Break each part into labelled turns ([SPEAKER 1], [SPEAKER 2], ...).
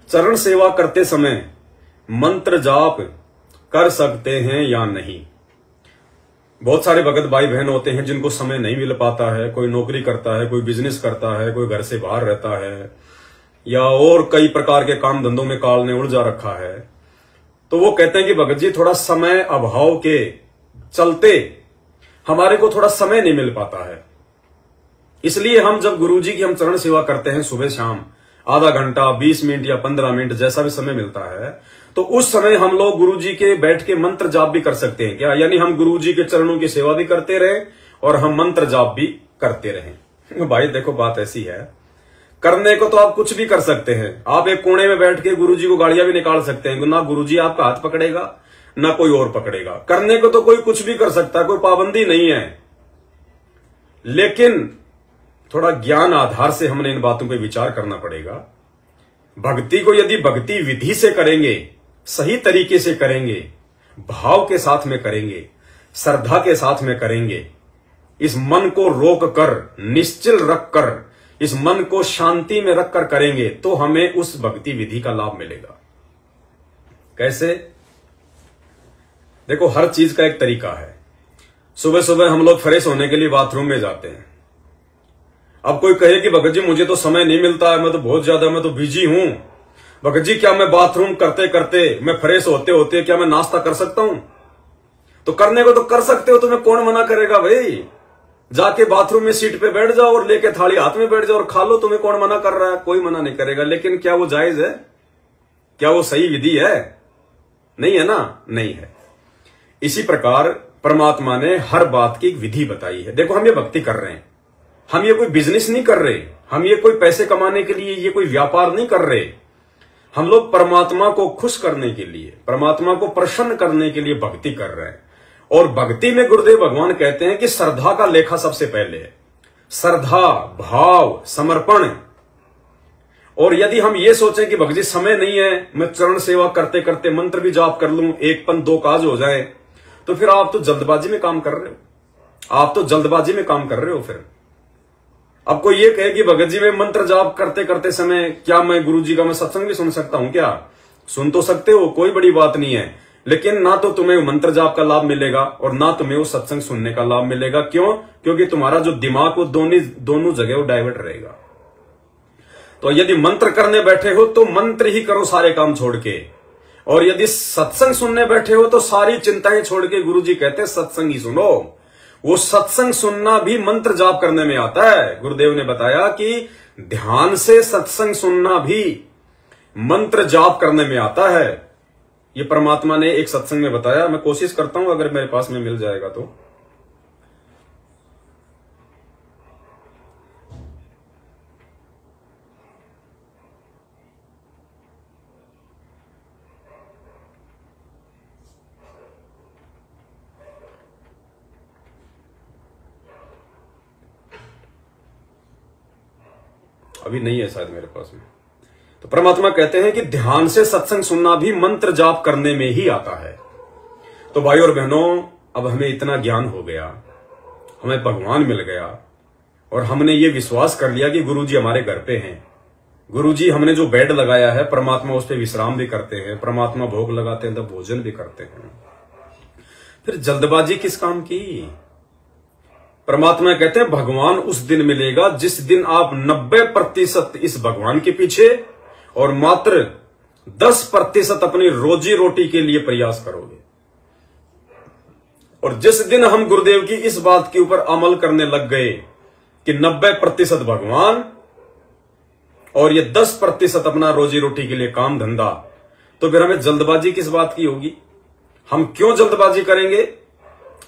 [SPEAKER 1] चरण सेवा करते समय मंत्र जाप कर सकते हैं या नहीं। बहुत सारे भगत भाई बहन होते हैं जिनको समय नहीं मिल पाता है, कोई नौकरी करता है, कोई बिजनेस करता है, कोई घर से बाहर रहता है, या और कई प्रकार के काम धंधों में काल ने उलझा रखा है। तो वो कहते हैं कि भगत जी थोड़ा समय अभाव के चलते हमारे को थोड़ा समय नहीं मिल पाता है, इसलिए हम जब गुरुजी की हम चरण सेवा करते हैं सुबह शाम आधा घंटा 20 मिनट या 15 मिनट जैसा भी समय मिलता है, तो उस समय हम लोग गुरुजी के बैठ के मंत्र जाप भी कर सकते हैं क्या? यानी हम गुरुजी के चरणों की सेवा भी करते रहे और हम मंत्र जाप भी करते रहे। भाई देखो बात ऐसी है, करने को तो आप कुछ भी कर सकते हैं। आप एक कोने में बैठ के गुरुजी को गाड़ियां भी निकाल सकते हैं, ना गुरुजी आपका हाथ पकड़ेगा ना कोई और पकड़ेगा। करने को तो कोई कुछ भी कर सकता है, कोई पाबंदी नहीं है, लेकिन थोड़ा ज्ञान आधार से हमने इन बातों पे विचार करना पड़ेगा। भक्ति को यदि भक्ति विधि से करेंगे, सही तरीके से करेंगे, भाव के साथ में करेंगे, श्रद्धा के साथ में करेंगे, इस मन को रोक कर निश्चल रख कर इस मन को शांति में रख कर करेंगे, तो हमें उस भक्ति विधि का लाभ मिलेगा। कैसे? देखो हर चीज का एक तरीका है। सुबह सुबह हम लोग फ्रेश होने के लिए बाथरूम में जाते हैं। अब कोई कहे कि भगत जी मुझे तो समय नहीं मिलता है, मैं तो बहुत ज्यादा मैं तो बिजी हूं। भगत जी क्या मैं बाथरूम करते करते मैं फ्रेश होते होते क्या मैं नाश्ता कर सकता हूं? तो करने को तो कर सकते हो, तुम्हें कौन मना करेगा भाई? जाके बाथरूम में सीट पे बैठ जाओ और लेके थाली हाथ में बैठ जाओ और खा लो, तुम्हें कौन मना कर रहा है? कोई मना नहीं करेगा। लेकिन क्या वो जायज है? क्या वो सही विधि है? नहीं है ना, नहीं है। इसी प्रकार परमात्मा ने हर बात की एक विधि बताई है। देखो हम ये भक्ति कर रहे हैं, हम ये कोई बिजनेस नहीं कर रहे, हम ये कोई पैसे कमाने के लिए ये कोई व्यापार नहीं कर रहे। हम लोग परमात्मा को खुश करने के लिए, परमात्मा को प्रसन्न करने के लिए भक्ति कर रहे हैं। और भक्ति में गुरुदेव भगवान कहते हैं कि श्रद्धा का लेखा सबसे पहले है। श्रद्धा, भाव, समर्पण। और यदि हम ये सोचें कि भगत जी समय नहीं है, मैं चरण सेवा करते करते मंत्र भी जाप कर लूं, एक पन दो काज हो जाए, तो फिर आप तो जल्दबाजी में काम कर रहे हो। आप तो जल्दबाजी में काम कर रहे हो। फिर अब कोई ये कहे कि भगत जी मैं मंत्र जाप करते करते समय क्या मैं गुरुजी का मैं सत्संग भी सुन सकता हूं? क्या सुन तो सकते हो, कोई बड़ी बात नहीं है, लेकिन ना तो तुम्हें मंत्र जाप का लाभ मिलेगा और ना तुम्हें वो सत्संग सुनने का लाभ मिलेगा। क्यों? क्योंकि तुम्हारा जो दिमाग वो दोनों जगह वो डाइवर्ट रहेगा। तो यदि मंत्र करने बैठे हो तो मंत्र ही करो सारे काम छोड़ के, और यदि सत्संग सुनने बैठे हो तो सारी चिंताएं छोड़ के, गुरुजी कहते हैं सत्संग ही सुनो। वो सत्संग सुनना भी मंत्र जाप करने में आता है। गुरुदेव ने बताया कि ध्यान से सत्संग सुनना भी मंत्र जाप करने में आता है। ये परमात्मा ने एक सत्संग में बताया। मैं कोशिश करता हूं अगर मेरे पास में मिल जाएगा तो। अभी नहीं है शायद मेरे पास में। तो परमात्मा कहते हैं कि ध्यान से सत्संग सुनना भी मंत्र जाप करने में ही आता है। तो भाई और बहनों, अब हमें इतना ज्ञान हो गया, हमें भगवान मिल गया, और हमने ये विश्वास कर लिया कि गुरुजी हमारे घर पे हैं। गुरुजी हमने जो बेड लगाया है, परमात्मा उस पर विश्राम भी करते हैं, परमात्मा भोग लगाते हैं तो भोजन भी करते हैं। फिर जल्दबाजी किस काम की? परमात्मा कहते हैं भगवान उस दिन मिलेगा जिस दिन आप 90% इस भगवान के पीछे और मात्र 10% अपनी रोजी रोटी के लिए प्रयास करोगे। और जिस दिन हम गुरुदेव की इस बात के ऊपर अमल करने लग गए कि 90% भगवान और ये 10% अपना रोजी रोटी के लिए काम धंधा, तो फिर हमें जल्दबाजी किस बात की होगी? हम क्यों जल्दबाजी करेंगे?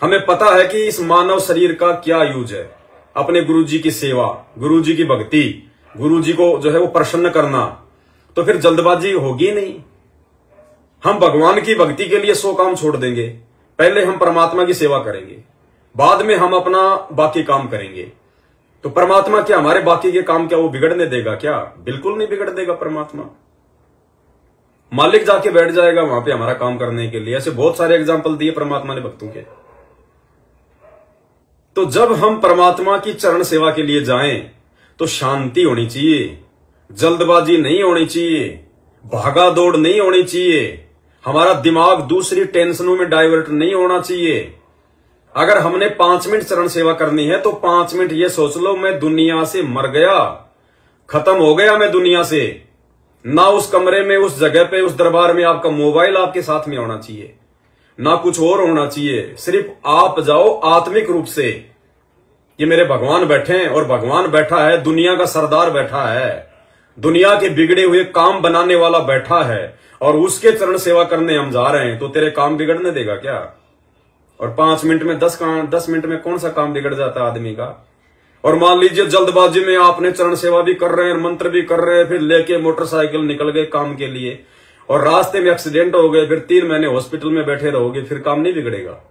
[SPEAKER 1] हमें पता है कि इस मानव शरीर का क्या यूज है। अपने गुरुजी की सेवा, गुरुजी की भक्ति, गुरुजी को जो है वो प्रसन्न करना, तो फिर जल्दबाजी होगी नहीं। हम भगवान की भक्ति के लिए 100 काम छोड़ देंगे। पहले हम परमात्मा की सेवा करेंगे, बाद में हम अपना बाकी काम करेंगे। तो परमात्मा क्या हमारे बाकी के काम क्या वो बिगड़ने देगा? क्या बिल्कुल नहीं बिगड़ देगा। परमात्मा मालिक जाके बैठ जाएगा वहां पे हमारा काम करने के लिए। ऐसे बहुत सारे एग्जाम्पल दिए परमात्मा ने भक्तों के। तो जब हम परमात्मा की चरण सेवा के लिए जाएं तो शांति होनी चाहिए, जल्दबाजी नहीं होनी चाहिए। भागा दौड़ नहीं होनी चाहिए, हमारा दिमाग दूसरी टेंशनों में डाइवर्ट नहीं होना चाहिए। अगर हमने 5 मिनट चरण सेवा करनी है तो 5 मिनट ये सोच लो मैं दुनिया से मर गया, खत्म हो गया मैं दुनिया से। ना उस कमरे में, उस जगह पे, उस दरबार में आपका मोबाइल आपके साथ में होना चाहिए, ना कुछ और होना चाहिए। सिर्फ आप जाओ आत्मिक रूप से। ये मेरे भगवान बैठे हैं और भगवान बैठा है, दुनिया का सरदार बैठा है, दुनिया के बिगड़े हुए काम बनाने वाला बैठा है, और उसके चरण सेवा करने हम जा रहे हैं तो तेरे काम बिगड़ने देगा क्या? और 5 मिनट में 10 मिनट में कौन सा काम बिगड़ जाता है आदमी का? और मान लीजिए जल्दबाजी में आपने चरण सेवा भी कर रहे हैं, मंत्र भी कर रहे हैं, फिर लेके मोटरसाइकिल निकल गए काम के लिए और रास्ते में एक्सीडेंट हो गए, फिर 3 महीने हॉस्पिटल में बैठे रहोगे, फिर काम नहीं बिगड़ेगा?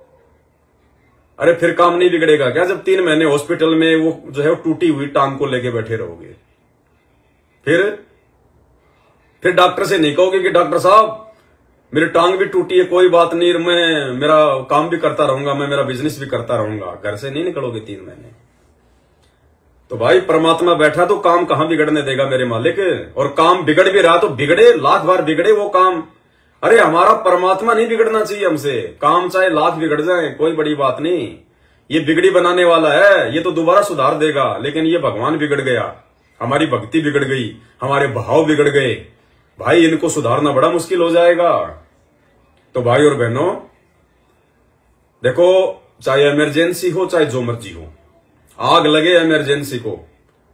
[SPEAKER 1] अरे फिर काम नहीं बिगड़ेगा क्या जब 3 महीने हॉस्पिटल में वो जो है टूटी हुई टांग को लेके बैठे रहोगे? फिर डॉक्टर से नहीं कहोगे कि डॉक्टर साहब मेरी टांग भी टूटी है, कोई बात नहीं, मैं मेरा काम भी करता रहूंगा, मैं मेरा बिजनेस भी करता रहूंगा। घर से नहीं निकलोगे 3 महीने। तो भाई परमात्मा बैठा तो काम कहां बिगड़ने देगा मेरे मालिक? और काम बिगड़ भी रहा तो बिगड़े, लाख बार बिगड़े वो काम। अरे हमारा परमात्मा नहीं बिगड़ना चाहिए हमसे। काम चाहे लाख बिगड़ जाए कोई बड़ी बात नहीं, ये बिगड़ी बनाने वाला है, ये तो दोबारा सुधार देगा। लेकिन ये भगवान बिगड़ गया, हमारी भक्ति बिगड़ गई, हमारे भाव बिगड़ गए, भाई इनको सुधारना बड़ा मुश्किल हो जाएगा। तो भाई और बहनों देखो, चाहे इमरजेंसी हो चाहे जो मर्जी हो, आग लगे इमरजेंसी को,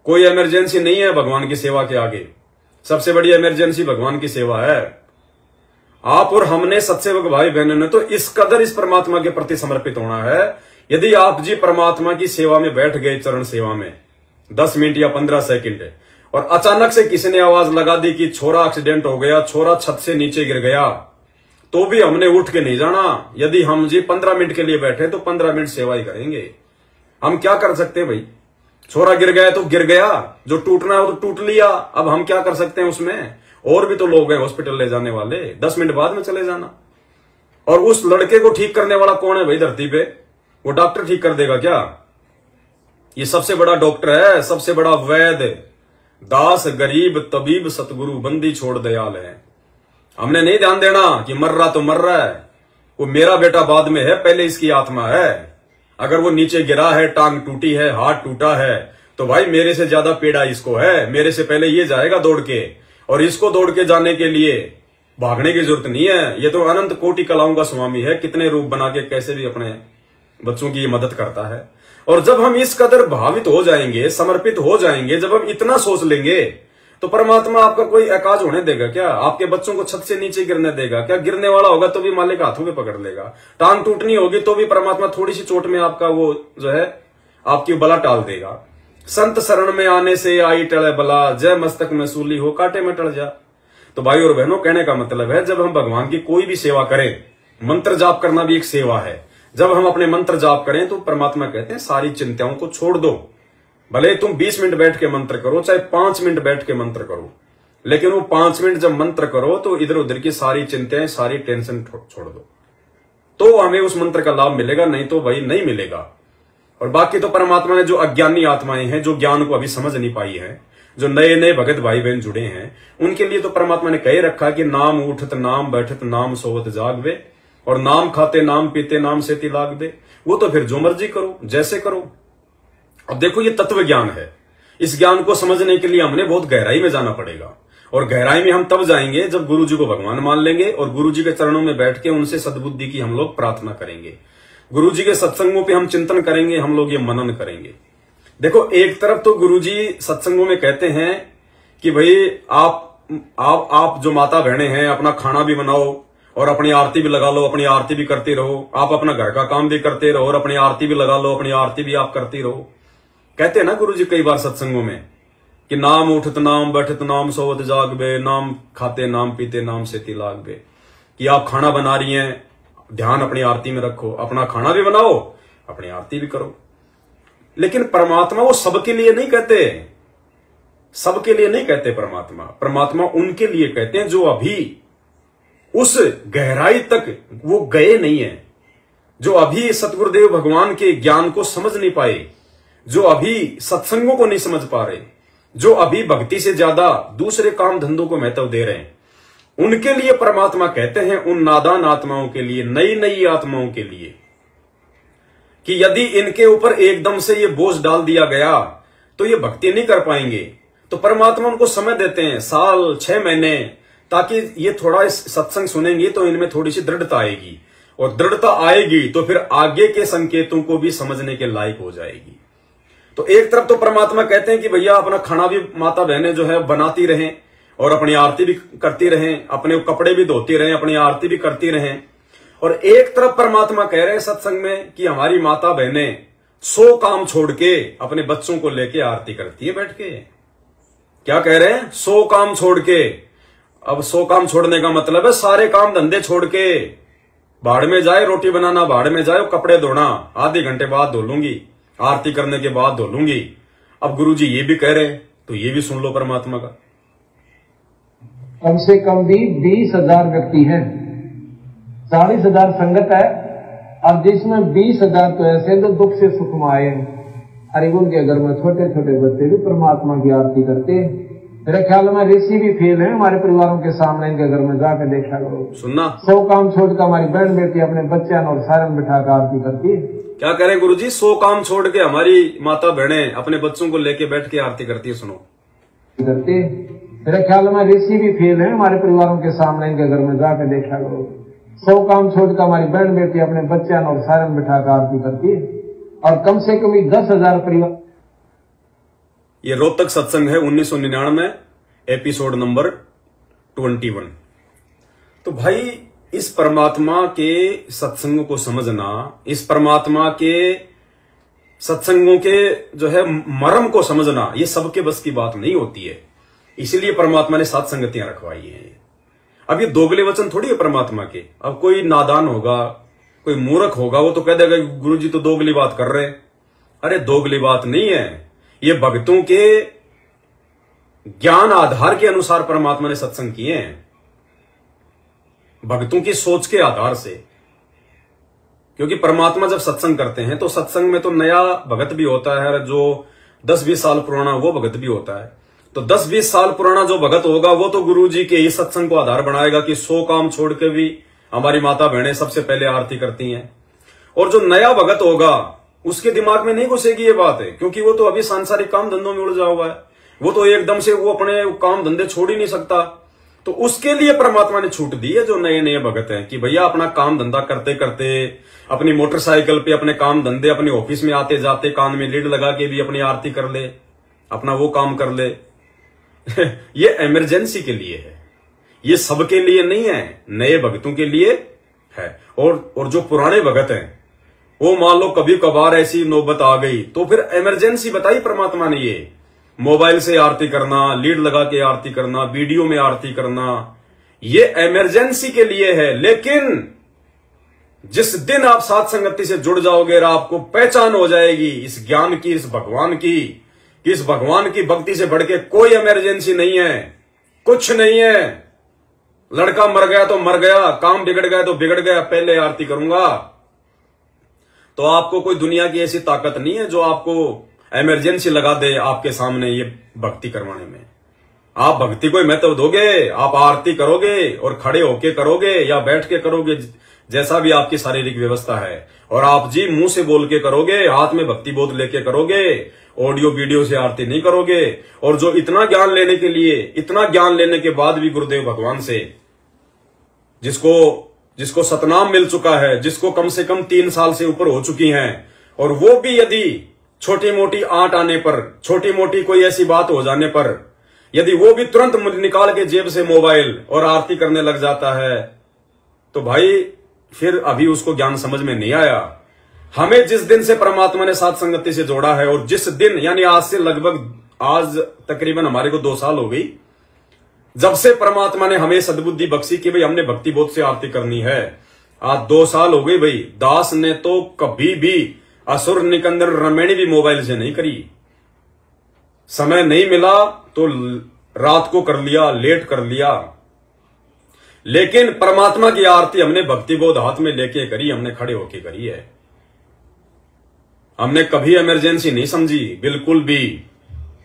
[SPEAKER 1] कोई इमरजेंसी नहीं है भगवान की सेवा के आगे। सबसे बड़ी इमरजेंसी भगवान की सेवा है। आप और हमने सत्सेवक भाई बहनों ने तो इस कदर इस परमात्मा के प्रति समर्पित होना है। यदि आप जी परमात्मा की सेवा में बैठ गए, चरण सेवा में 10 मिनट या 15 सेकंड, और अचानक से किसी ने आवाज लगा दी कि छोरा एक्सीडेंट हो गया, छोरा छत से नीचे गिर गया, तो भी हमने उठ के नहीं जाना। यदि हम जी 15 मिनट के लिए बैठे तो 15 मिनट सेवा ही करेंगे। हम क्या कर सकते हैं भाई? छोरा गिर गया तो गिर गया, जो टूटना है वो तो टूट लिया, अब हम क्या कर सकते हैं उसमें? और भी तो लोग हैं हॉस्पिटल ले जाने वाले, 10 मिनट बाद में चले जाना। और उस लड़के को ठीक करने वाला कौन है भाई धरती पे? वो डॉक्टर ठीक कर देगा क्या? ये सबसे बड़ा डॉक्टर है, सबसे बड़ा वैद्य, दास गरीब तबीब सतगुरु बंदी छोड़ दयाल है। हमने नहीं ध्यान देना कि मर रहा तो मर रहा है, वो मेरा बेटा बाद में है, पहले इसकी आत्मा है। अगर वो नीचे गिरा है, टांग टूटी है, हाथ टूटा है, तो भाई मेरे से ज्यादा पीड़ा इसको है, मेरे से पहले ये जाएगा दौड़ के। और इसको दौड़ के जाने के लिए भागने की जरूरत नहीं है, ये तो अनंत कोटि कलाओं का स्वामी है, कितने रूप बना के कैसे भी अपने बच्चों की मदद करता है। और जब हम इस कदर भावित हो जाएंगे, समर्पित हो जाएंगे, जब हम इतना सोच लेंगे, तो परमात्मा आपका कोई एकाज होने देगा क्या? आपके बच्चों को छत से नीचे गिरने देगा क्या? गिरने वाला होगा तो भी मालिक हाथों में पकड़ लेगा। टांग टूटनी होगी तो भी परमात्मा थोड़ी सी चोट में आपका वो जो है आपकी बला टाल देगा। संत शरण में आने से आई टले बला, जय मस्तक में सूली हो कांटे में टल जा। तो भाई और बहनों कहने का मतलब है, जब हम भगवान की कोई भी सेवा करें, मंत्र जाप करना भी एक सेवा है। जब हम अपने मंत्र जाप करें तो परमात्मा कहते हैं सारी चिंताओं को छोड़ दो। भले तुम 20 मिनट बैठ के मंत्र करो, चाहे 5 मिनट बैठ के मंत्र करो, लेकिन वो 5 मिनट जब मंत्र करो तो इधर उधर की सारी चिंताएं, सारी टेंशन छोड़ दो, तो हमें उस मंत्र का लाभ मिलेगा, नहीं तो भाई नहीं मिलेगा। और बाकी तो परमात्मा ने जो अज्ञानी आत्माएं हैं, जो ज्ञान को अभी समझ नहीं पाई है, जो नए नए भगत भाई बहन जुड़े हैं, उनके लिए तो परमात्मा ने कह रखा कि नाम उठत नाम बैठत नाम सोवत जागवे, और नाम खाते नाम पीते नाम सेती लाग दे। वो तो फिर जो मर्जी करो, जैसे करो। अब देखो ये तत्व ज्ञान है, इस ज्ञान को समझने के लिए हमने बहुत गहराई में जाना पड़ेगा। और गहराई में हम तब जाएंगे जब गुरु जी को भगवान मान लेंगे और गुरु जी के चरणों में बैठ के उनसे सद्बुद्धि की हम लोग प्रार्थना करेंगे। गुरु जी के सत्संगों पे हम चिंतन करेंगे, हम लोग ये मनन करेंगे। देखो एक तरफ तो गुरु जी सत्संगों में कहते हैं कि भाई आप जो माता बहनें हैं अपना खाना भी बनाओ और अपनी आरती भी लगा लो, अपनी आरती भी करती रहो, आप अपना घर का काम भी करते रहो और अपनी आरती भी लगा लो, अपनी आरती भी आप करती रहो। कहते हैं ना गुरु जी कई बार सत्संगों में कि नाम उठत नाम बैठत नाम सोवत जागबे, नाम खाते नाम पीते नाम सेती लागबे। कि आप खाना बना रही हैं, ध्यान अपनी आरती में रखो, अपना खाना भी बनाओ, अपनी आरती भी करो। लेकिन परमात्मा वो सबके लिए नहीं कहते, सबके लिए नहीं कहते परमात्मा उनके लिए कहते हैं जो अभी उस गहराई तक वो गए नहीं है, जो अभी सतगुरुदेव भगवान के ज्ञान को समझ नहीं पाए, जो अभी सत्संगों को नहीं समझ पा रहे, जो अभी भक्ति से ज्यादा दूसरे काम धंधों को महत्व दे रहे हैं। उनके लिए परमात्मा कहते हैं, उन नादान आत्माओं के लिए, नई नई आत्माओं के लिए, कि यदि इनके ऊपर एकदम से ये बोझ डाल दिया गया तो ये भक्ति नहीं कर पाएंगे। तो परमात्मा उनको समय देते हैं, साल 6 महीने, ताकि ये थोड़ा इस सत्संग सुनेंगे तो इनमें थोड़ी सी दृढ़ता आएगी, और दृढ़ता आएगी तो फिर आगे के संकेतों को भी समझने के लायक हो जाएगी। तो एक तरफ तो परमात्मा कहते हैं कि भैया अपना खाना भी माता बहनें जो है बनाती रहें और अपनी आरती भी करती रहें, अपने कपड़े भी धोती रहें, अपनी आरती भी करती रहें। और एक तरफ परमात्मा कह रहे हैं सत्संग में कि हमारी माता बहनें 100 काम छोड़ के अपने बच्चों को लेके आरती करती है बैठ के। क्या कह रहे हैं? 100 काम छोड़ के। अब 100 काम छोड़ने का मतलब है सारे काम धंधे छोड़ के, भाड़ में जाए रोटी बनाना, भाड़ में जाए कपड़े धोना, आधे घंटे बाद धो लूंगी, आरती करने के बाद धो लूंगी। अब गुरुजी ये भी कह रहे हैं तो ये भी सुन लो परमात्मा का।
[SPEAKER 2] कम से कम भी 20,000 व्यक्ति हैं, 40,000 संगत है, अब जिसमें 20,000 तो ऐसे जो दुख से सुख में आए। अरे उनके घर में छोटे छोटे बच्चे भी परमात्मा की आरती करते हैं। मेरे ख्याल में ऋषि भी फेल है हमारे परिवारों के सामने, इनके घर में जाकर देखा करो।
[SPEAKER 1] सुनना,
[SPEAKER 2] 100 काम छोड़कर हमारी बहन बेटी अपने बच्चे और सारन बिठा कर आरती करती है।
[SPEAKER 1] क्या करें गुरुजी? 100 काम छोड़ के हमारी माता बहनें अपने बच्चों को लेके बैठ के आरती करती है। सुनो,
[SPEAKER 2] करते मेरे ख्याल में ऋषि भी फेल है हमारे परिवारों के सामने, इनके घर में जाकर देखा करो। 100 काम छोड़कर हमारी बहन बेटी अपने बच्चे और सारन बिठा कर आरती करती है, और कम से कम 10,000 परिवार।
[SPEAKER 1] ये रोहतक सत्संग है 1999, एपिसोड नंबर 21। तो भाई इस परमात्मा के सत्संगों को समझना, इस परमात्मा के सत्संगों के जो है मर्म को समझना, ये सबके बस की बात नहीं होती है। इसीलिए परमात्मा ने 7 संगतियां रखवाई हैं। अब ये दोगले वचन थोड़ी है परमात्मा के। अब कोई नादान होगा, कोई मूर्ख होगा, वो तो कह देगा गुरुजी तो दोगली बात कर रहे हैं। अरे दोगली बात नहीं है, ये भक्तों के ज्ञान आधार के अनुसार परमात्मा ने सत्संग किए हैं, भक्तों की सोच के आधार से। क्योंकि परमात्मा जब सत्संग करते हैं तो सत्संग में तो नया भगत भी होता है, जो 10-20 साल पुराना वो भगत भी होता है। तो 10-20 साल पुराना जो भगत होगा वो तो गुरुजी के ही सत्संग को आधार बनाएगा कि 100 काम छोड़ के भी हमारी माता बहनें सबसे पहले आरती करती हैं। और जो नया भगत होगा उसके दिमाग में नहीं घुसेगी ये बात है, क्योंकि वो तो अभी सांसारिक काम धंधों में उलझा हुआ है। वो तो एकदम से वो अपने काम धंधे छोड़ ही नहीं सकता। तो उसके लिए परमात्मा ने छूट दी है जो नए नए भगत हैं, कि भैया अपना काम धंधा करते करते, अपनी मोटरसाइकिल पे अपने काम धंधे, अपने ऑफिस में आते जाते कान में लीड लगा के भी अपनी आरती कर ले, अपना वो काम कर ले। ये इमरजेंसी के लिए है, ये सबके लिए नहीं है, नए भगतों के लिए है। और जो पुराने भगत हैं वो मान लो कभी कभार ऐसी नौबत आ गई तो फिर इमरजेंसी बताई परमात्मा ने, ये मोबाइल से आरती करना, लीड लगा के आरती करना, वीडियो में आरती करना, ये इमरजेंसी के लिए है। लेकिन जिस दिन आप साथ संगति से जुड़ जाओगे और आपको पहचान हो जाएगी इस ज्ञान की, इस भगवान की, इस भगवान की भक्ति से बढ़ के कोई इमरजेंसी नहीं है, कुछ नहीं है। लड़का मर गया तो मर गया, काम बिगड़ गया तो बिगड़ गया, पहले आरती करूंगा। तो आपको कोई दुनिया की ऐसी ताकत नहीं है जो आपको इमरजेंसी लगा दे आपके सामने ये भक्ति करवाने में। आप भक्ति को महत्व दोगे, आप आरती करोगे और खड़े होके करोगे या बैठ के करोगे, जैसा भी आपकी शारीरिक व्यवस्था है। और आप जी मुंह से बोल के करोगे, हाथ में भक्ति बोध लेके करोगे, ऑडियो वीडियो से आरती नहीं करोगे। और जो इतना ज्ञान लेने के लिए, इतना ज्ञान लेने के बाद भी गुरुदेव भगवान से, जिसको सतनाम मिल चुका है, जिसको कम से कम 3 साल से ऊपर हो चुकी हैं, और वो भी यदि छोटी मोटी आंट आने पर, छोटी मोटी कोई ऐसी बात हो जाने पर, यदि वो भी तुरंत निकाल के जेब से मोबाइल और आरती करने लग जाता है, तो भाई फिर अभी उसको ज्ञान समझ में नहीं आया। हमें जिस दिन से परमात्मा ने साथ संगति से जोड़ा है, और जिस दिन यानी आज से लगभग, आज तकरीबन हमारे को 2 साल हो गई, जब से परमात्मा ने हमें सद्बुद्धि बख्शी कि भाई हमने भक्ति बोध से आरती करनी है, आज 2 साल हो गई। भाई दास ने तो कभी भी असुर निकंदर रमैणी भी मोबाइल से नहीं करी। समय नहीं मिला तो रात को कर लिया, लेट कर लिया, लेकिन परमात्मा की आरती हमने भक्ति बोध हाथ में लेके करी, हमने खड़े होके करी है। हमने कभी इमरजेंसी नहीं समझी, बिल्कुल भी,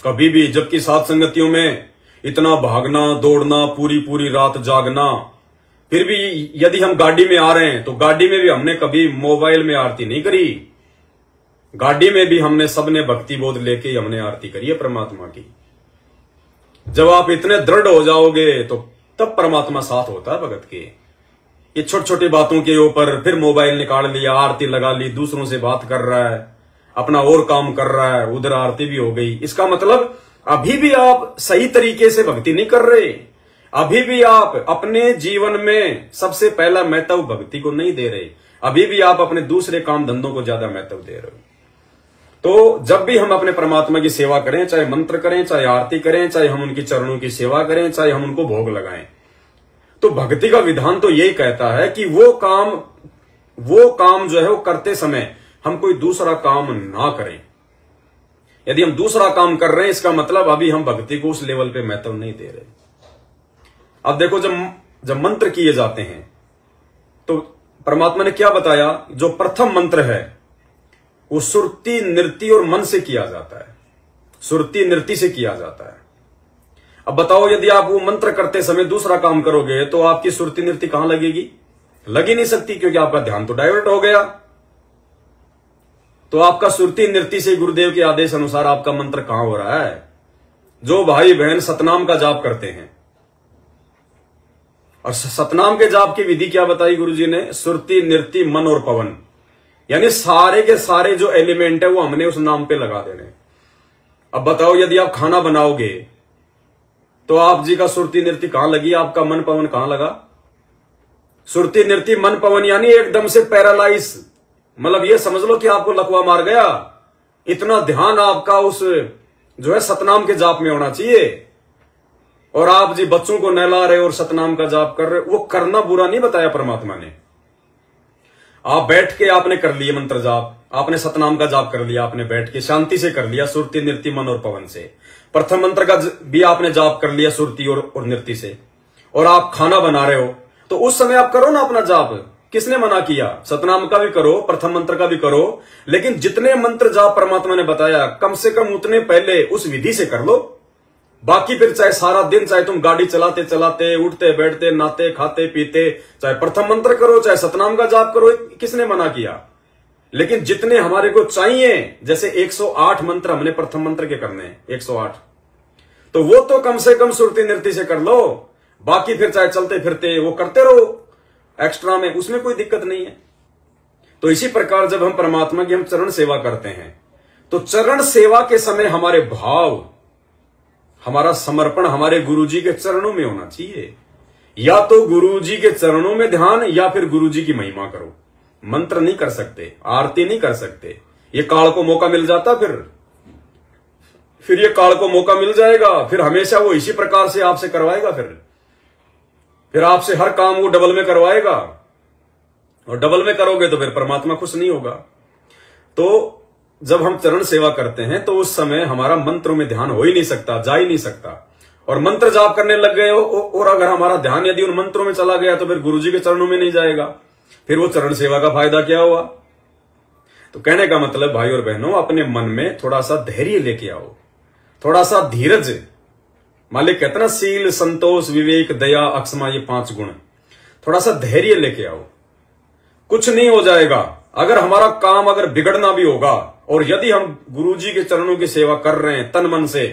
[SPEAKER 1] कभी भी। जबकि साथ संगतियों में इतना भागना दौड़ना, पूरी पूरी रात जागना, फिर भी यदि हम गाड़ी में आ रहे हैं तो गाड़ी में भी हमने कभी मोबाइल में आरती नहीं करी। गाड़ी में भी हमने सबने भक्ति बोध लेके हमने आरती करी है परमात्मा की। जब आप इतने दृढ़ हो जाओगे तो तब परमात्मा साथ होता है भगत के। ये छोटी छोटी बातों के ऊपर फिर मोबाइल निकाल लिया, आरती लगा ली, दूसरों से बात कर रहा है, अपना और काम कर रहा है, उधर आरती भी हो गई। इसका मतलब अभी भी आप सही तरीके से भक्ति नहीं कर रहे, अभी भी आप अपने जीवन में सबसे पहला महत्व भक्ति को नहीं दे रहे, अभी भी आप अपने दूसरे काम धंधों को ज्यादा महत्व दे रहे हो। तो जब भी हम अपने परमात्मा की सेवा करें, चाहे मंत्र करें, चाहे आरती करें, चाहे हम उनकी चरणों की सेवा करें, चाहे हम उनको भोग लगाएं, तो भक्ति का विधान तो यही कहता है कि वो काम जो है वो करते समय हम कोई दूसरा काम ना करें। यदि हम दूसरा काम कर रहे हैं, इसका मतलब अभी हम भक्ति को उस लेवल पे महत्व नहीं दे रहे। अब देखो, जब मंत्र किए जाते हैं तो परमात्मा ने क्या बताया, जो प्रथम मंत्र है वो सुरति नृत्य और मन से किया जाता है, सुरति नृत्य से किया जाता है। अब बताओ, यदि आप वो मंत्र करते समय दूसरा काम करोगे तो आपकी सुरति नृत्य कहां लगेगी? लग ही नहीं सकती, क्योंकि आपका ध्यान तो डाइवर्ट हो गया। तो आपका सुरति नृत्य से गुरुदेव के आदेश अनुसार आपका मंत्र कहां हो रहा है? जो भाई बहन सतनाम का जाप करते हैं, और सतनाम के जाप की विधि क्या बताई गुरुजी ने? सुरति नृत्य मन और पवन, यानी सारे के सारे जो एलिमेंट है वो हमने उस नाम पे लगा देने। अब बताओ, यदि आप खाना बनाओगे तो आप जी का सुरति नृत्य कहां लगी, आपका मन पवन कहां लगा? सुरति नृत्य मन पवन यानी एकदम से पैरालाइज, मतलब ये समझ लो कि आपको लकवा मार गया। इतना ध्यान आपका उस जो है सतनाम के जाप में होना चाहिए, और आप जी बच्चों को नहला रहे और सतनाम का जाप कर रहे। वो करना बुरा नहीं बताया परमात्मा ने। आप बैठ के आपने कर लिए मंत्र जाप, आपने सतनाम का जाप कर लिया, आपने बैठ के शांति से कर लिया, सुरति नृत्य मन और पवन से। प्रथम मंत्र का भी आपने जाप कर लिया सुरति और नृत्य से, और आप खाना बना रहे हो तो उस समय आप करो ना अपना जाप। किसने मना किया? सतनाम का भी करो, प्रथम मंत्र का भी करो, लेकिन जितने मंत्र जाप परमात्मा ने बताया कम से कम उतने पहले उस विधि से कर लो। बाकी फिर चाहे सारा दिन, चाहे तुम गाड़ी चलाते चलाते, उठते बैठते, नहाते खाते पीते, चाहे प्रथम मंत्र करो, चाहे सतनाम का जाप करो, किसने मना किया? लेकिन जितने हमारे को चाहिए, जैसे 108 मंत्र हमने प्रथम मंत्र के करने हैं, 108, तो वो तो कम से कम सुरति नृत्य से कर लो। बाकी फिर चाहे चलते फिरते वो करते रहो एक्स्ट्रा में, उसमें कोई दिक्कत नहीं है। तो इसी प्रकार जब हम परमात्मा की हम चरण सेवा करते हैं तो चरण सेवा के समय हमारे भाव, हमारा समर्पण हमारे गुरुजी के चरणों में होना चाहिए। या तो गुरुजी के चरणों में ध्यान, या फिर गुरुजी की महिमा करो। मंत्र नहीं कर सकते, आरती नहीं कर सकते। ये काल को मौका मिल जाता, फिर ये काल को मौका मिल जाएगा, फिर हमेशा वो इसी प्रकार से आपसे करवाएगा, फिर आपसे हर काम वो डबल में करवाएगा, और डबल में करोगे तो फिर परमात्मा खुश नहीं होगा। तो जब हम चरण सेवा करते हैं तो उस समय हमारा मंत्रों में ध्यान हो ही नहीं सकता, जा ही नहीं सकता। और मंत्र जाप करने लग गए हो और अगर हमारा ध्यान यदि उन मंत्रों में चला गया तो फिर गुरुजी के चरणों में नहीं जाएगा, फिर वो चरण सेवा का फायदा क्या हुआ? तो कहने का मतलब भाई और बहनों, अपने मन में थोड़ा सा धैर्य लेके आओ, थोड़ा सा धीरज। मालिक कहते ना, सील संतोष विवेक दया अक्षमा, ये 5 गुण। थोड़ा सा धैर्य लेके आओ, कुछ नहीं हो जाएगा। अगर हमारा काम अगर बिगड़ना भी होगा, और यदि हम गुरुजी के चरणों की सेवा कर रहे हैं, तन मन से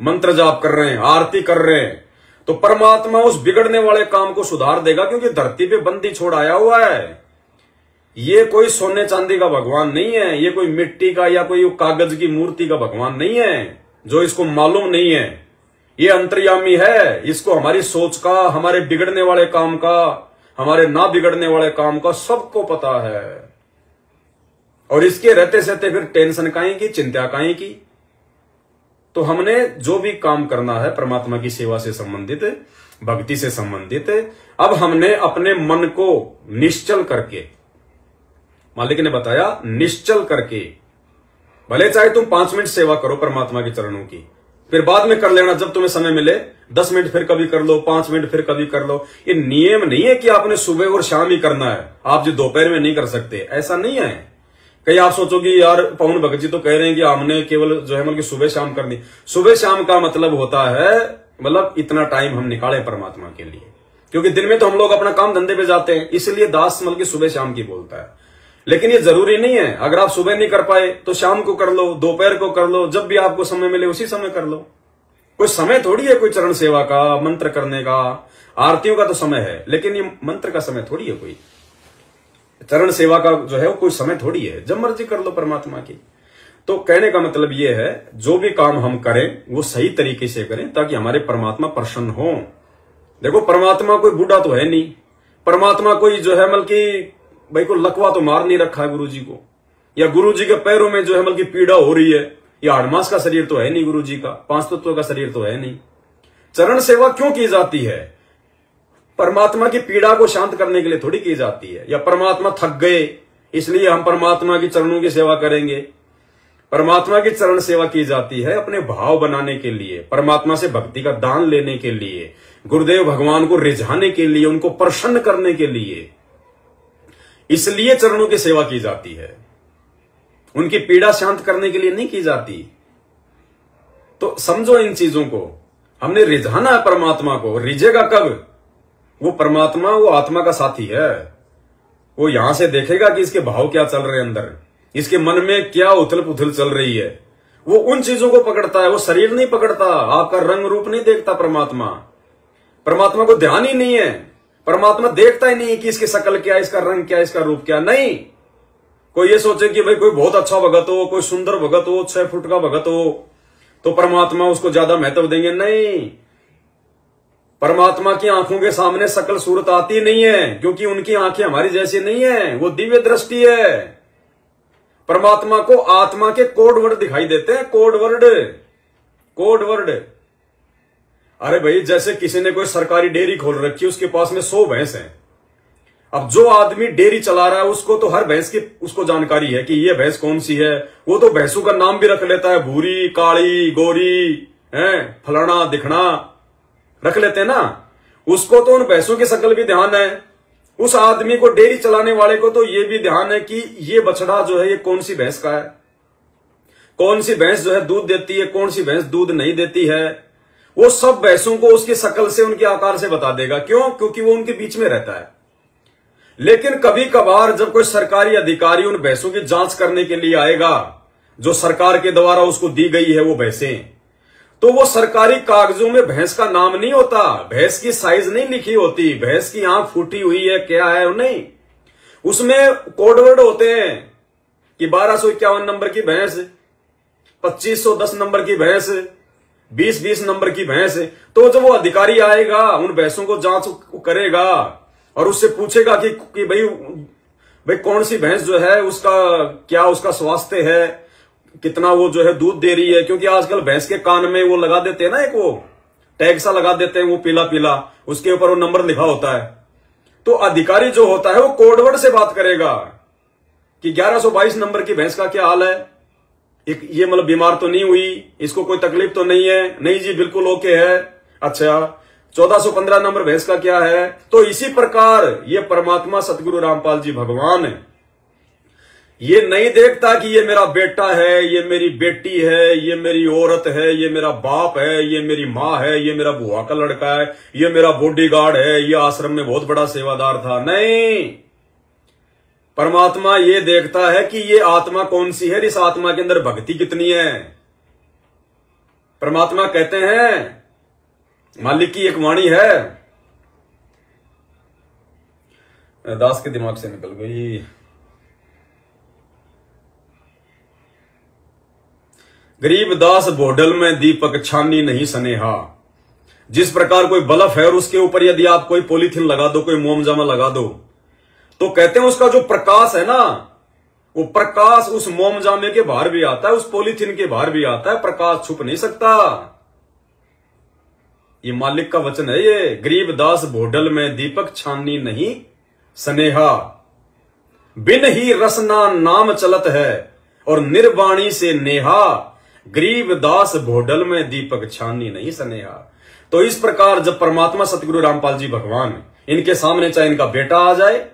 [SPEAKER 1] मंत्र जाप कर रहे हैं, आरती कर रहे हैं, तो परमात्मा उस बिगड़ने वाले काम को सुधार देगा, क्योंकि धरती पे बंदी छोड़ आया हुआ है। ये कोई सोने चांदी का भगवान नहीं है, ये कोई मिट्टी का या कोई कागज की मूर्ति का भगवान नहीं है जो इसको मालूम नहीं है। ये अंतर्यामी है, इसको हमारी सोच का, हमारे बिगड़ने वाले काम का, हमारे ना बिगड़ने वाले काम का सबको पता है। और इसके रहते सहते फिर टेंशन काहे की, चिंता काहे की? तो हमने जो भी काम करना है परमात्मा की सेवा से संबंधित, भक्ति से संबंधित, अब हमने अपने मन को निश्चल करके, मालिक ने बताया निश्चल करके, भले चाहे तुम 5 मिनट सेवा करो परमात्मा के चरणों की, फिर बाद में कर लेना जब तुम्हें समय मिले, 10 मिनट फिर कभी कर लो, 5 मिनट फिर कभी कर लो। ये नियम नहीं है कि आपने सुबह और शाम ही करना है, आप जो दोपहर में नहीं कर सकते, ऐसा नहीं है। कहीं आप सोचोगे यार पवन भगत जी तो कह रहे हैं कि हमने केवल जो है मतलब कि सुबह शाम करनी। सुबह शाम का मतलब होता है मतलब इतना टाइम हम निकाले परमात्मा के लिए, क्योंकि दिन में तो हम लोग अपना काम धंधे पे जाते हैं, इसलिए दास मतलब कि सुबह शाम की बोलता है। लेकिन ये जरूरी नहीं है, अगर आप सुबह नहीं कर पाए तो शाम को कर लो, दोपहर को कर लो, जब भी आपको समय मिले उसी समय कर लो। कोई समय थोड़ी है कोई चरण सेवा का, मंत्र करने का, आरतियों का तो समय है, लेकिन ये मंत्र का समय थोड़ी है, कोई चरण सेवा का जो है वो कोई समय थोड़ी है, जब मर्जी कर लो परमात्मा की। तो कहने का मतलब ये है, जो भी काम हम करें वो सही तरीके से करें ताकि हमारे परमात्मा प्रसन्न हो। देखो परमात्मा कोई बूढ़ा तो है नहीं, परमात्मा कोई जो है मतलब कि भाई को लकवा तो मार नहीं रखा है गुरु जी को, या गुरु जी के पैरों में जो है मतलब की पीड़ा हो रही है, या हड़मास का शरीर तो है नहीं गुरु जी का, 5 तत्वों का शरीर तो है नहीं। चरण सेवा क्यों की जाती है? परमात्मा की पीड़ा को शांत करने के लिए थोड़ी की जाती है, या परमात्मा थक गए इसलिए हम परमात्मा की चरणों की सेवा करेंगे। परमात्मा की चरण सेवा की जाती है अपने भाव बनाने के लिए, परमात्मा से भक्ति का दान लेने के लिए, गुरुदेव भगवान को रिझाने के लिए, उनको प्रसन्न करने के लिए, इसलिए चरणों की सेवा की जाती है, उनकी पीड़ा शांत करने के लिए नहीं की जाती। तो समझो इन चीजों को, हमने रिझाना है परमात्मा को। रिझेगा कब? वो परमात्मा वो आत्मा का साथी है, वो यहां से देखेगा कि इसके भाव क्या चल रहे हैं अंदर, इसके मन में क्या उथल पुथल चल रही है, वो उन चीजों को पकड़ता है, वो शरीर नहीं पकड़ता, आपका रंग रूप नहीं देखता परमात्मा। परमात्मा को ध्यान ही नहीं है, परमात्मा देखता ही नहीं है कि इसकी शक्ल क्या, इसका रंग क्या, इसका रूप क्या। नहीं, कोई ये सोचे कि भाई कोई बहुत अच्छा भगत हो, कोई सुंदर भगत हो, 6 फुट का भगत हो तो परमात्मा उसको ज्यादा महत्व देंगे। नहीं, परमात्मा की आंखों के सामने शकल सूरत आती नहीं है, क्योंकि उनकी आंखें हमारी जैसी नहीं है, वो दिव्य दृष्टि है। परमात्मा को आत्मा के कोड वर्ड दिखाई देते हैं, कोड वर्ड। अरे भाई, जैसे किसी ने कोई सरकारी डेयरी खोल रखी है, उसके पास में 100 भैंस हैं। अब जो आदमी डेयरी चला रहा है उसको तो हर भैंस की उसको जानकारी है कि ये भैंस कौन सी है, वो तो भैंसों का नाम भी रख लेता है, भूरी, काली, गोरी, है फलाना दिखना रख लेते हैं ना। उसको तो उन भैंसों की शक्ल भी ध्यान है, उस आदमी को डेयरी चलाने वाले को तो ये भी ध्यान है कि ये बछड़ा जो है ये कौन सी भैंस का है, कौन सी भैंस जो है दूध देती है, कौन सी भैंस दूध नहीं देती है। वो सब भैंसों को उसकी शक्ल से, उनके आकार से बता देगा। क्यों? क्योंकि वो उनके बीच में रहता है। लेकिन कभी कभार जब कोई सरकारी अधिकारी उन भैंसों की जांच करने के लिए आएगा, जो सरकार के द्वारा उसको दी गई है वो भैंसें, तो वो सरकारी कागजों में भैंस का नाम नहीं होता, भैंस की साइज नहीं लिखी होती, भैंस की आंख फूटी हुई है क्या है नहीं, उसमें कोडवर्ड होते हैं कि 1251 नंबर की भैंस, 2510 नंबर की भैंस, 2020 नंबर की भैंस। तो जब वो अधिकारी आएगा उन भैंसों को जांच करेगा और उससे पूछेगा कि भाई कौन सी भैंस जो है उसका क्या, उसका स्वास्थ्य है, कितना वो जो है दूध दे रही है। क्योंकि आजकल भैंस के कान में वो लगा देते हैं ना, एक वो टैग सा लगा देते हैं, वो पीला पीला, उसके ऊपर वो नंबर लिखा होता है। तो अधिकारी जो होता है वो कोडवर्ड से बात करेगा कि 1122 नंबर की भैंस का क्या हाल है, ये मतलब बीमार तो नहीं हुई, इसको कोई तकलीफ तो नहीं है, नहीं जी बिल्कुल ओके है। अच्छा, 1415 नंबर भैंस का क्या है। तो इसी प्रकार ये परमात्मा सतगुरु रामपाल जी भगवान है, ये नहीं देखता कि ये मेरा बेटा है, ये मेरी बेटी है, ये मेरी औरत है, ये मेरा बाप है, ये मेरी माँ है, ये मेरा बुआ का लड़का है, ये मेरा बॉडीगार्ड है, ये आश्रम में बहुत बड़ा सेवादार था। नहीं, परमात्मा ये देखता है कि ये आत्मा कौन सी है, इस आत्मा के अंदर भक्ति कितनी है। परमात्मा कहते हैं, मालिक की एक वाणी है, दास के दिमाग से निकल गई, गरीब दास बोडल में दीपक छानी नहीं सनेहा। जिस प्रकार कोई बल्ब है और उसके ऊपर यदि आप कोई पॉलीथीन लगा दो, कोई मोमजामा लगा दो, तो कहते हैं उसका जो प्रकाश है ना, वो प्रकाश उस मोमजामे के बाहर भी आता है, उस पॉलीथीन के बाहर भी आता है, प्रकाश छुप नहीं सकता। ये मालिक का वचन है, ये गरीब दास बोडल में दीपक छानी नहीं सनेहा, बिन ही रसना नाम चलत है और निर्वाणी से नेहा, गरीब दास भोडल में दीपक छानी नहीं सनेहा। तो इस प्रकार जब परमात्मा सतगुरु रामपाल जी भगवान, इनके सामने चाहे इनका बेटा आ जाए,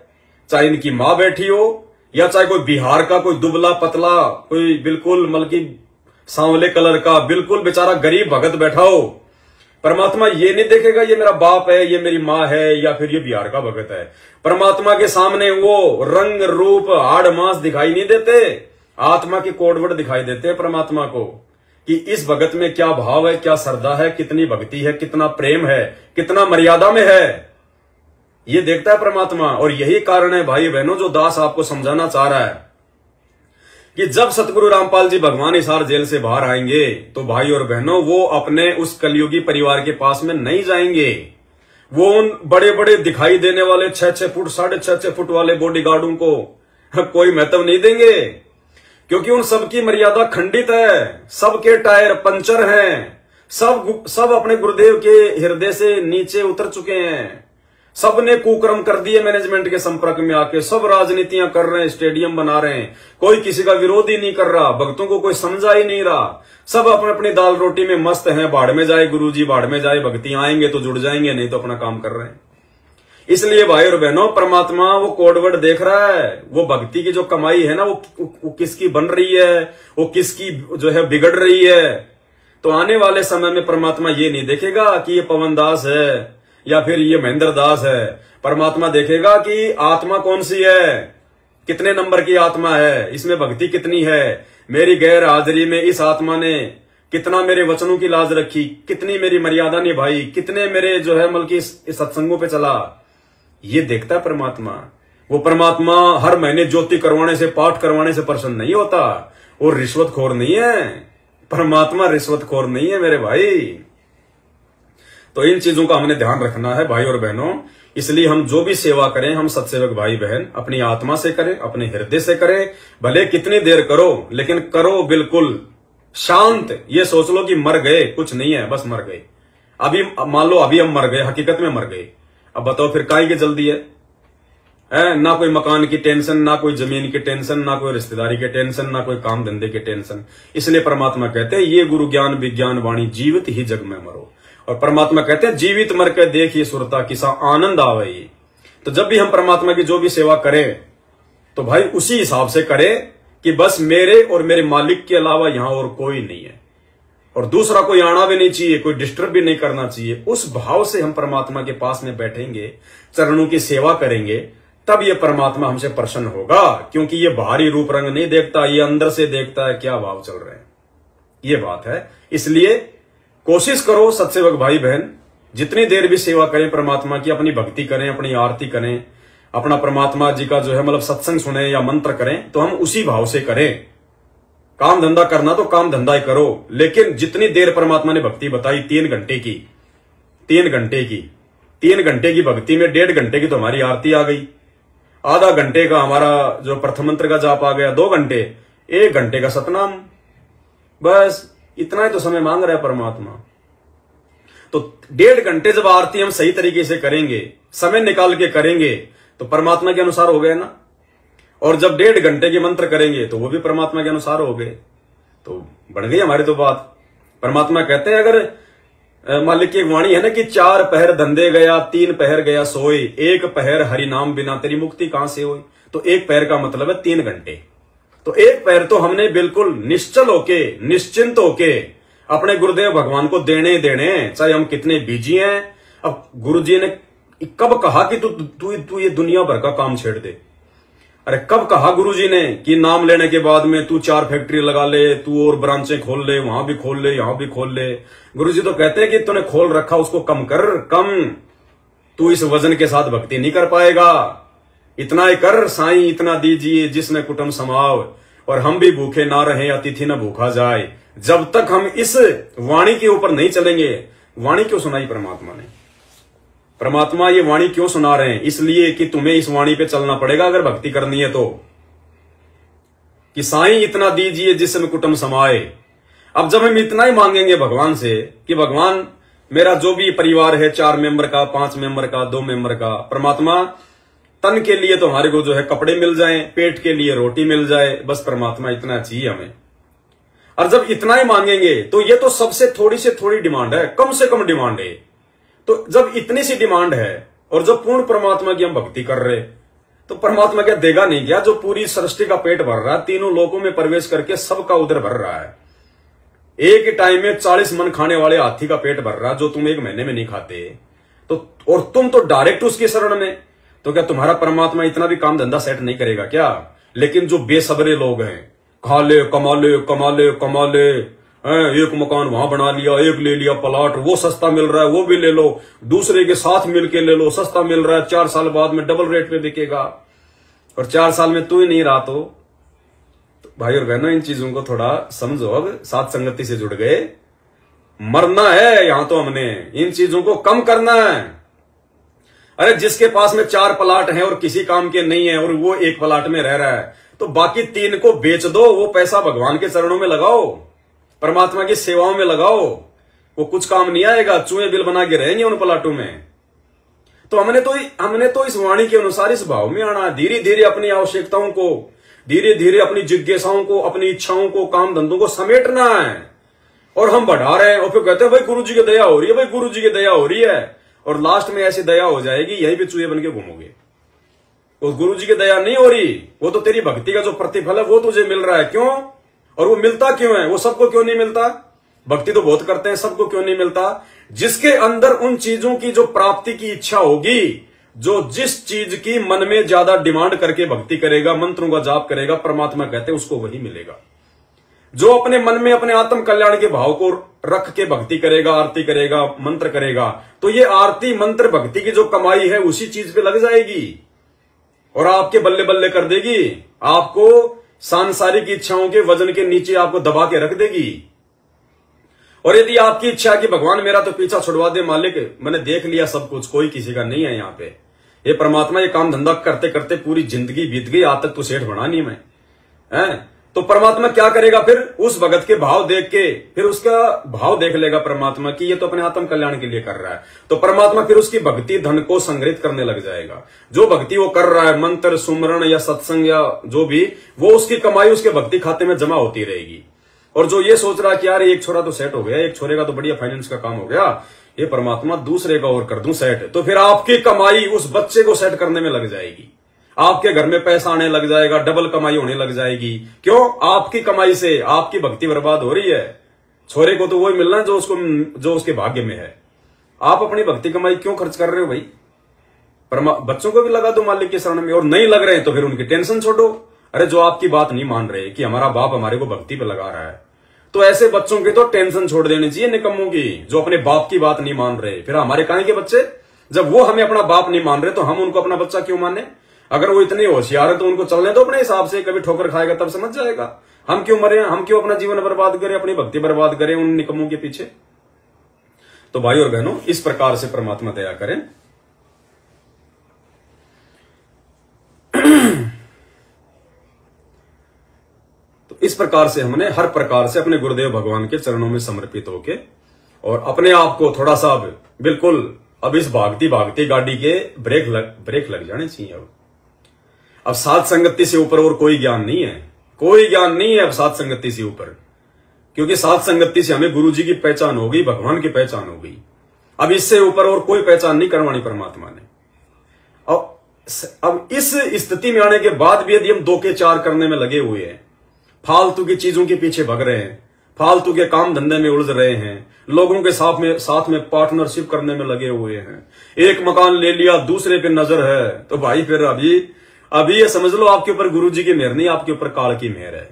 [SPEAKER 1] चाहे इनकी मां बैठी हो, या चाहे कोई बिहार का कोई दुबला पतला, कोई बिल्कुल मतलब सांवले कलर का बिल्कुल बेचारा गरीब भगत बैठा हो, परमात्मा ये नहीं देखेगा ये मेरा बाप है, ये मेरी माँ है, या फिर ये बिहार का भगत है। परमात्मा के सामने वो रंग रूप हाड़ मांस दिखाई नहीं देते, आत्मा की कोडवर्ड दिखाई देते हैं परमात्मा को, कि इस भगत में क्या भाव है, क्या श्रद्धा है, कितनी भक्ति है, कितना प्रेम है, कितना मर्यादा में है, ये देखता है परमात्मा। और यही कारण है भाई बहनों, जो दास आपको समझाना चाह रहा है कि जब सतगुरु रामपाल जी भगवान हिसार जेल से बाहर आएंगे तो भाई और बहनों वो अपने उस कलयुगी परिवार के पास में नहीं जाएंगे। वो उन बड़े बड़े दिखाई देने वाले 6-6 फुट 6.5 फुट वाले बॉडीगार्डों को कोई महत्व नहीं देंगे, क्योंकि उन सबकी मर्यादा खंडित है, सबके टायर पंचर हैं, सब अपने गुरुदेव के हृदय से नीचे उतर चुके हैं, सब ने कुकर्म कर दिए मैनेजमेंट के संपर्क में आके, सब राजनीतियां कर रहे हैं, स्टेडियम बना रहे हैं, कोई किसी का विरोध ही नहीं कर रहा, भक्तों को कोई समझा ही नहीं रहा, सब अपने अपनी दाल रोटी में मस्त हैं, बाढ़ में जाए गुरुजी, बाढ़ में जाए भक्ति, आएंगे तो जुड़ जाएंगे, नहीं तो अपना काम कर रहे हैं। इसलिए भाई और बहनों, परमात्मा वो कोडवर्ड देख रहा है, वो भक्ति की जो कमाई है ना, वो किसकी बन रही है, वो किसकी जो है बिगड़ रही है। तो आने वाले समय में परमात्मा ये नहीं देखेगा कि ये पवन दास है या फिर ये महेंद्र दास है, परमात्मा देखेगा कि आत्मा कौन सी है, कितने नंबर की आत्मा है, इसमें भक्ति कितनी है, मेरी गैर हाजिरी में इस आत्मा ने कितना मेरे वचनों की लाज रखी, कितनी मेरी मर्यादा निभाई, कितने मेरे जो है मतलब कि सत्संगों पे चला, ये देखता है परमात्मा। वो परमात्मा हर महीने ज्योति करवाने से, पाठ करवाने से प्रसन्न नहीं होता, वो रिश्वतखोर नहीं है, परमात्मा रिश्वतखोर नहीं है मेरे भाई। तो इन चीजों का हमने ध्यान रखना है भाई और बहनों। इसलिए हम जो भी सेवा करें, हम सत्सेवक भाई बहन अपनी आत्मा से करें, अपने हृदय से करें, भले कितनी देर करो, लेकिन करो बिल्कुल शांत। ये सोच लो कि मर गए, कुछ नहीं है, बस मर गए। अभी मान लो अभी हम मर गए, हकीकत में मर गए, अब बताओ फिर काहे की जल्दी है? ना कोई मकान की टेंशन, ना कोई जमीन की टेंशन, ना कोई रिश्तेदारी की टेंशन, ना कोई काम धंधे की टेंशन। इसलिए परमात्मा कहते हैं ये गुरु ज्ञान विज्ञान वाणी, जीवित ही जग में मरो। और परमात्मा कहते हैं जीवित मर के देखिए सुरता किसा आनंद आवे। तो जब भी हम परमात्मा की जो भी सेवा करें तो भाई उसी हिसाब से करें कि बस मेरे और मेरे मालिक के अलावा यहां और कोई नहीं है, और दूसरा कोई आना भी नहीं चाहिए, कोई डिस्टर्ब भी नहीं करना चाहिए। उस भाव से हम परमात्मा के पास में बैठेंगे, चरणों की सेवा करेंगे, तब ये परमात्मा हमसे प्रसन्न होगा। क्योंकि ये बाहरी रूप रंग नहीं देखता, ये अंदर से देखता है क्या भाव चल रहे हैं, ये बात है। इसलिए कोशिश करो सत्सेवक भाई बहन, जितनी देर भी सेवा करें परमात्मा की, अपनी भक्ति करें, अपनी आरती करें, अपना परमात्मा जी का जो है मतलब सत्संग सुने या मंत्र करें, तो हम उसी भाव से करें। काम धंधा करना तो काम धंधा ही करो, लेकिन जितनी देर परमात्मा ने भक्ति बताई 3 घंटे की, 3 घंटे की भक्ति में 1.5 घंटे की तो हमारी आरती आ गई, आधा घंटे का हमारा जो प्रथम मंत्र का जाप आ गया, 2 घंटे, 1 घंटे का सतनाम, बस इतना ही तो समय मांग रहा है परमात्मा। तो 1.5 घंटे जब आरती हम सही तरीके से करेंगे, समय निकाल के करेंगे, तो परमात्मा के अनुसार हो गए ना। और जब 1.5 घंटे के मंत्र करेंगे तो वो भी परमात्मा के अनुसार हो गए, तो बढ़ गई हमारी तो बात। परमात्मा कहते हैं, अगर मालिक की वाणी है ना कि 4 पहर धंधे गया, 3 पहर गया सोए, 1 पहर हरि नाम बिना तेरी मुक्ति कहां से होई। तो 1 पहर का मतलब है 3 घंटे। तो 1 पहर तो हमने बिल्कुल निश्चल होके, निश्चिंत होके अपने गुरुदेव भगवान को देने देने, चाहे हम कितने बिजी हैं। अब गुरुजी ने कब कहा कि तू ये दुनिया भर का काम छेड़ दे? अरे कब कहा गुरुजी ने कि नाम लेने के बाद में तू 4 फैक्ट्री लगा ले, तू और ब्रांचें खोल ले, वहां भी खोल ले, यहां भी खोल ले। गुरुजी तो कहते हैं कि तूने खोल रखा उसको कम कर, कम। तू इस वजन के साथ भक्ति नहीं कर पाएगा, इतना ही कर साईं इतना दीजिए जिसमें कुटुंब समाव, और हम भी भूखे ना रहे अतिथि न भूखा जाए। जब तक हम इस वाणी के ऊपर नहीं चलेंगे, वाणी क्यों सुनाई परमात्मा ने? परमात्मा ये वाणी क्यों सुना रहे हैं? इसलिए कि तुम्हें इस वाणी पे चलना पड़ेगा अगर भक्ति करनी है तो, कि साईं इतना दीजिए जिसमें कुटुंब समाए। अब जब हम इतना ही मांगेंगे भगवान से कि भगवान मेरा जो भी परिवार है, 4 मेंबर का, 5 मेंबर का, 2 मेंबर का, परमात्मा तन के लिए तो हमारे को जो है कपड़े मिल जाएं, पेट के लिए रोटी मिल जाए, बस परमात्मा इतना चाहिए हमें। और जब इतना ही मांगेंगे तो ये तो सबसे थोड़ी से थोड़ी डिमांड है, कम से कम डिमांड है। तो जब इतनी सी डिमांड है और जब पूर्ण परमात्मा की हम भक्ति कर रहे, तो परमात्मा क्या देगा नहीं क्या? जो पूरी सृष्टि का पेट भर रहा है, तीनों लोकों में प्रवेश करके सबका उदर भर रहा है, एक ही टाइम में 40 मन खाने वाले हाथी का पेट भर रहा जो तुम एक महीने में नहीं खाते, तो और तुम तो डायरेक्ट उसकी शरण में, तो क्या तुम्हारा परमात्मा इतना भी काम धंधा सेट नहीं करेगा क्या? लेकिन जो बेसब्रे लोग हैं, खा ले कमा ले कमा ले कमा ले, एक मकान वहां बना लिया, एक ले लिया प्लॉट, वो सस्ता मिल रहा है वो भी ले लो, दूसरे के साथ मिलके ले लो, सस्ता मिल रहा है, 4 साल बाद में डबल रेट पे बिकेगा, और 4 साल में तू ही नहीं रहा तो भाई और बहनों इन चीजों को थोड़ा समझो। अब साथ संगति से जुड़ गए, मरना है यहां तो हमने, इन चीजों को कम करना है। अरे जिसके पास में 4 प्लाट हैं और किसी काम के नहीं है और वो एक प्लाट में रह रहा है, तो बाकी 3 को बेच दो, वो पैसा भगवान के चरणों में लगाओ, परमात्मा की सेवाओं में लगाओ, वो कुछ काम नहीं आएगा, चूहे बिल बना के रहेंगे उन प्लाटों में। तो हमने तो इस वाणी के अनुसार इस भाव में आना, धीरे धीरे अपनी आवश्यकताओं को, धीरे धीरे अपनी जिज्ञासाओं को, अपनी इच्छाओं को, काम धंधों को समेटना है। और हम बढ़ा रहे हैं और फिर कहते हैं भाई गुरु जी की दया हो रही है, भाई गुरु जी की दया हो रही है, और लास्ट में ऐसी दया हो जाएगी यही भी चूहे बन के घूमोगे। उस गुरु जी की दया नहीं हो रही, वो तो तेरी भक्ति का जो प्रतिफल है वो तुझे मिल रहा है। क्यों? और वो मिलता क्यों है? वो सबको क्यों नहीं मिलता? भक्ति तो बहुत करते हैं, सबको क्यों नहीं मिलता? जिसके अंदर उन चीजों की जो प्राप्ति की इच्छा होगी, जो जिस चीज की मन में ज्यादा डिमांड करके भक्ति करेगा, मंत्रों का जाप करेगा, परमात्मा कहते हैं उसको वही मिलेगा। जो अपने मन में अपने आत्म कल्याण के भाव को रख के भक्ति करेगा, आरती करेगा, मंत्र करेगा, तो ये आरती मंत्र भक्ति की जो कमाई है उसी चीज पे लग जाएगी और आपके बल्ले बल्ले कर देगी, आपको सांसारिक इच्छाओं के वजन के नीचे आपको दबा के रख देगी। और यदि आपकी इच्छा कि भगवान मेरा तो पीछा छुड़वा दे मालिक, मैंने देख लिया सब कुछ, कोई किसी का नहीं है यहाँ पे, ये परमात्मा ये काम धंधा करते करते पूरी जिंदगी बीत गई, आज तक तो सेठ बना नहीं मैं, है? तो परमात्मा क्या करेगा फिर? उस भगत के भाव देख के फिर उसका भाव देख लेगा परमात्मा कि ये तो अपने आत्म कल्याण के लिए कर रहा है, तो परमात्मा फिर उसकी भक्ति धन को संग्रहित करने लग जाएगा। जो भक्ति वो कर रहा है, मंत्र सुमरण या सत्संग या जो भी, वो उसकी कमाई उसके भक्ति खाते में जमा होती रहेगी। और जो ये सोच रहा है कि यार एक छोरा तो सेट हो गया, एक छोरे का तो बढ़िया फाइनेंस का काम हो गया, ये परमात्मा दूसरे का और कर दूं सेट, तो फिर आपकी कमाई उस बच्चे को सेट करने में लग जाएगी, आपके घर में पैसा आने लग जाएगा, डबल कमाई होने लग जाएगी। क्यों? आपकी कमाई से आपकी भक्ति बर्बाद हो रही है। छोरे को तो वही मिलना है जो उसके भाग्य में है। आप अपनी भक्ति कमाई क्यों खर्च कर रहे हो भाई? बच्चों को भी लगा दो मालिक के शरण में, और नहीं लग रहे हैं तो फिर उनकी टेंशन छोड़ो। अरे जो आपकी बात नहीं मान रहे कि हमारा बाप हमारे को भक्ति पे लगा रहा है, तो ऐसे बच्चों की तो टेंशन छोड़ देनी चाहिए, निकम्मों की, जो अपने बाप की बात नहीं मान रहे। फिर हमारे काहे के बच्चे? जब वो हमें अपना बाप नहीं मान रहे तो हम उनको अपना बच्चा क्यों माने? अगर वो इतने होशियार है तो उनको चलने दो अपने हिसाब से, कभी ठोकर खाएगा तब समझ जाएगा। हम क्यों मरे? हम क्यों अपना जीवन बर्बाद करें, अपनी भक्ति बर्बाद करें उन निकम्मों के पीछे? तो भाई और बहनों, इस प्रकार से परमात्मा दया करें। तो इस प्रकार से हमने हर प्रकार से अपने गुरुदेव भगवान के चरणों में समर्पित होके और अपने आप को थोड़ा सा बिल्कुल अब इस भागती भागती गाड़ी के ब्रेक लग जाने चाहिए। अब साथ संगति से ऊपर और कोई ज्ञान नहीं है, कोई ज्ञान नहीं है अब साथ संगति से ऊपर, क्योंकि साथ संगति से हमें गुरु जी की पहचान हो गई, भगवान की पहचान हो गई। अब इससे ऊपर और कोई पहचान नहीं करवानी परमात्मा ने। अब इस स्थिति में आने के बाद भी यदि हम 2 के 4 करने में लगे हुए हैं, फालतू की चीजों के पीछे भग रहे हैं, फालतू के काम धंधे में उलझ रहे हैं, लोगों के साथ में पार्टनरशिप करने में लगे हुए हैं, एक मकान ले लिया दूसरे पे नजर है, तो भाई फिर अभी ये समझ लो आपके ऊपर गुरु जी की मेहर नहीं, आपके ऊपर काल की मेहर है।